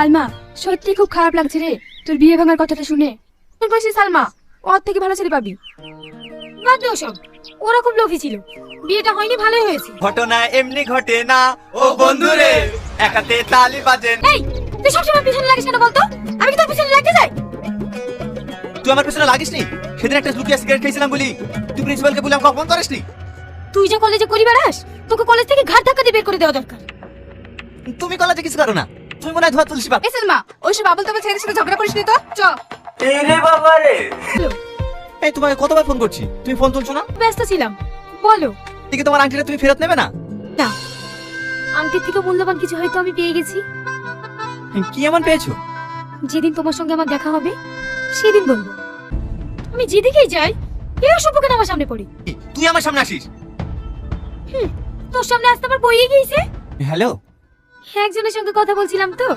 সালমা, সত্যি খুব খারাপ লাগছে রে তোর বিয়ে ভাঙার কথাটা শুনে। তোর বলছি সালমা, ওর থেকে ভালো ছেলে পাবি। বাদ দে ওসব, ওরা খুব লোভী ছিল। বিয়েটা হয়নি, ভালোই হয়েছে। ঘটনা এমনি ঘটে না ও বন্ধুরে, একাতে তালি বাজেন। এই, তুই সবসময় পিছনে লাগিস কেন বলতো? আমি কি তোর পিছনে লাগতে যাই? তুই আমার পেছনে লাগিসনি? সেদিন একটা লুকিয়ে সিগারেট খেয়েছিলাম বলি তুই প্রিন্সিপালকে বলে আমাকে অপমান করিসনি? তুই যে কলেজে করি বেড়াস, তোকে কলেজ থেকে ঘাট ধাক্কা দিয়ে বের করে দেওয়া দরকার। তুমি কলেজে কিছু করো না, তুমি মনে হয় ধোয়া তুলসী পাতা। এই সালমা, ওইসব আবল তাবল ছেলেদের সাথে ঝগড়া করিস নি তো। চ। রে বাবা রে। এই তোমাকে কতবার ফোন করছি, তুমি ফোন তুলছো না? ব্যস্ত ছিলাম, বলো। এদিকে তোমার আংটিটা তুমি ফেরত নেবে না? না, আংটির থেকে মূল্যবান কিছু হয়তো আমি পেয়ে গেছি। কি এমন পেয়েছো? যেদিন তোমার সঙ্গে আমার দেখা হবে সেদিন বলবো। আমি যেদিকেই যাই এই অসভ্য কেন আমার সামনে পড়ি। তুই আমার সামনে আসিস। তোর সামনে আসতে আমার বইয়ে গিয়েছে। হ্যালো, একজনের সঙ্গে কথা বলছিলাম তো।